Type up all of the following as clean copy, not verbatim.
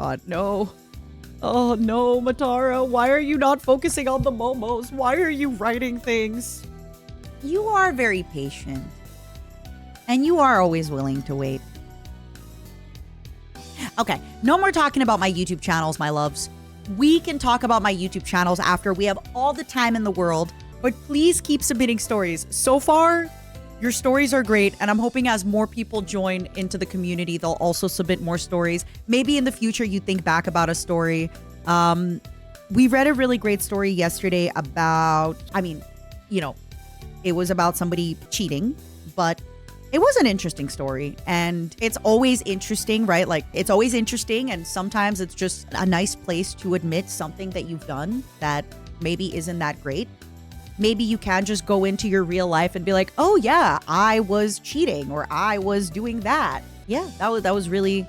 God, no. Oh no, Matara, why are you not focusing on the momos? Why are you writing things? You are very patient. And you are always willing to wait. Okay, no more talking about my YouTube channels, my loves. We can talk about my YouTube channels after. We have all the time in the world. But please keep submitting stories. So far, your stories are great, and I'm hoping as more people join into the community, they'll also submit more stories. Maybe in the future, you think back about a story. We read a really great story yesterday about, it was about somebody cheating, but it was an interesting story. And it's always interesting, right? Like, it's always interesting, and sometimes it's just a nice place to admit something that you've done that maybe isn't that great. Maybe you can just go into your real life and be like, oh yeah, I was cheating or I was doing that. Yeah, that was really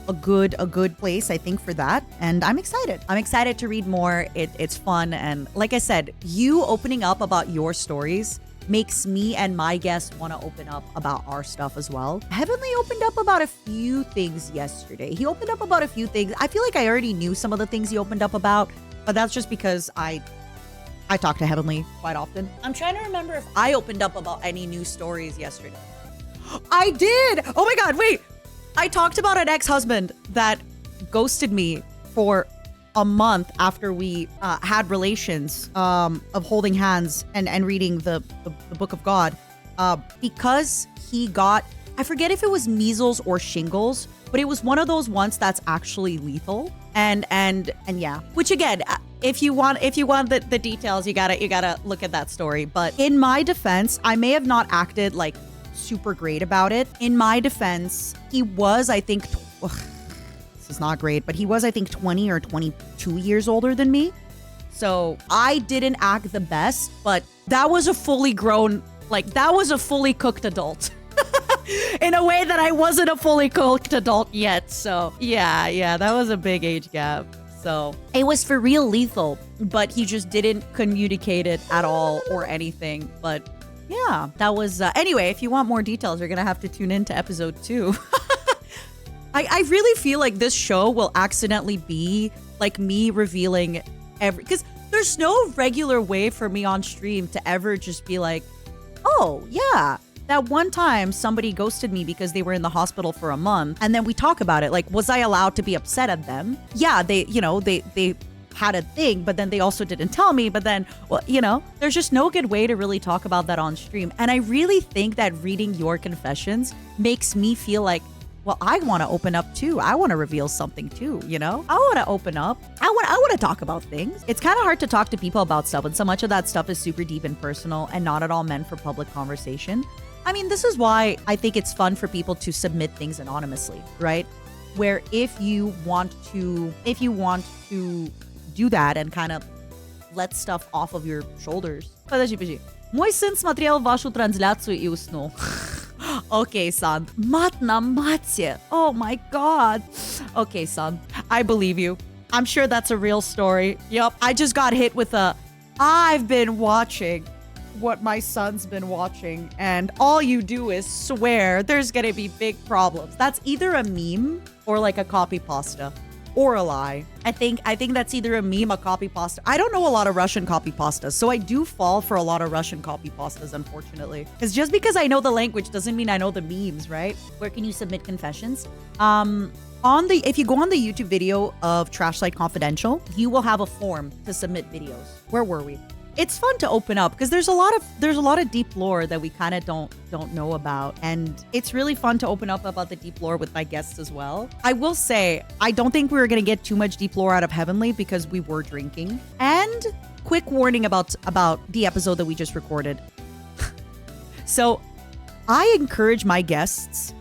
a good place, I think, for that. And I'm excited. I'm excited to read more. It's fun. And like I said, you opening up about your stories makes me and my guests want to open up about our stuff as well. Heavenly opened up about a few things yesterday. He opened up about a few things. I feel like I already knew some of the things he opened up about, but that's just because I talk to Heavenly quite often. I'm trying to remember if I opened up about any new stories yesterday. I did! Oh my God, wait! I talked about an ex-husband that ghosted me for a month after we had relations of holding hands and reading the Book of God because he got, I forget if it was measles or shingles, but it was one of those ones that's actually lethal. And yeah, which again, if you want the details, you gotta look at that story. But in my defense, I may have not acted like super great about it. In my defense, he was, I think, this is not great, but he was, I think, 20 or 22 years older than me. So I didn't act the best, but that was a fully grown, that was a fully cooked adult. In a way that I wasn't a fully cooked adult yet. So yeah, that was a big age gap. So it was for real lethal, but he just didn't communicate it at all or anything. But yeah, that was, anyway, if you want more details, you're going to have to tune in to episode 2. I really feel like this show will accidentally be like me revealing because there's no regular way for me on stream to ever just be like, oh yeah, that one time somebody ghosted me because they were in the hospital for a month, and then we talk about it. Like, was I allowed to be upset at them? Yeah, they had a thing, but then they also didn't tell me. But then, well, there's just no good way to really talk about that on stream. And I really think that reading your confessions makes me feel like, well, I want to open up too. I want to reveal something too, I want to open up. I want to talk about things. It's kind of hard to talk to people about stuff, and so much of that stuff is super deep and personal and not at all meant for public conversation. I mean, this is why I think it's fun for people to submit things anonymously, right? Where if you want to do that and kind of let stuff off of your shoulders. Подожди. Мой сын смотрел вашу трансляцию и уснул. Okay, son. Мат на мате. Oh my God. Okay, son. I believe you. I'm sure that's a real story. Yup. I just got hit with I've been watching what my son's been watching, and all you do is swear. There's gonna be big problems. That's either a meme or like a copy pasta or a lie. I think that's either a meme, a copy pasta. I don't know a lot of Russian copy pastas, so I do fall for a lot of Russian copy pastas, unfortunately. Because just because I know the language doesn't mean I know the memes, right? Where can you submit confessions? If you go on the YouTube video of Trashlight Confidential, you will have a form to submit videos. Where were we? It's fun to open up because there's a lot of deep lore that we kind of don't know about, and it's really fun to open up about the deep lore with my guests as well. I will say I don't think we were gonna get too much deep lore out of Heavenly because we were drinking. And quick warning about the episode that we just recorded. So I encourage my guests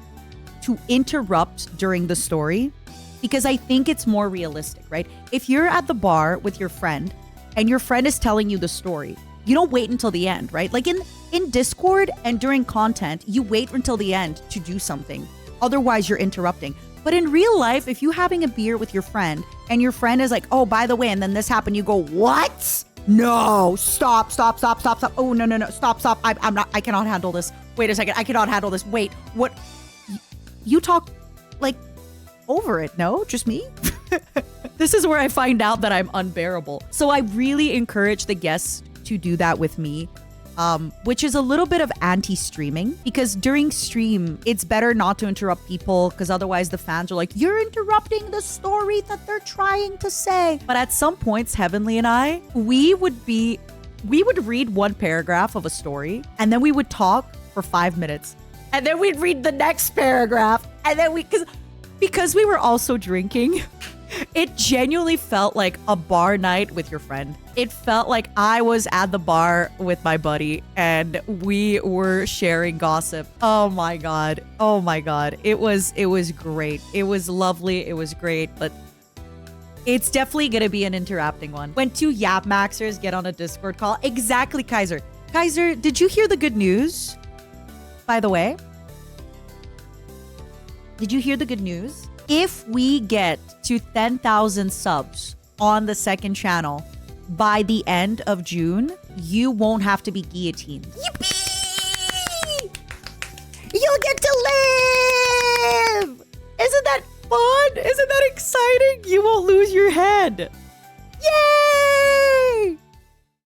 to interrupt during the story because I think it's more realistic, right? If you're at the bar with your friend and your friend is telling you the story, you don't wait until the end, right? Like in Discord and during content, you wait until the end to do something. Otherwise, you're interrupting. But in real life, if you're having a beer with your friend and your friend is like, oh, by the way, and then this happened, you go, what? No, stop. Oh, no, stop. I cannot handle this. Wait a second. I cannot handle this. Wait, what? You talk like over it. No, just me. This is where I find out that I'm unbearable. So I really encourage the guests to do that with me, which is a little bit of anti-streaming, because during stream, it's better not to interrupt people, because otherwise the fans are like, you're interrupting the story that they're trying to say. But at some points, Heavenly and I, we would read one paragraph of a story, and then we would talk for 5 minutes. And then we'd read the next paragraph. And then because we were also drinking, it genuinely felt like a bar night with your friend. It felt like I was at the bar with my buddy and we were sharing gossip. Oh my God. Oh my God. It was great. It was lovely. It was great. But it's definitely going to be an interacting one. When two Yap Maxers get on a Discord call. Exactly, Kaiser. Kaiser, did you hear the good news? By the way, did you hear the good news? If we get to 10,000 subs on the second channel by the end of June, you won't have to be guillotined. Yippee! You'll get to live! Isn't that fun? Isn't that exciting? You won't lose your head.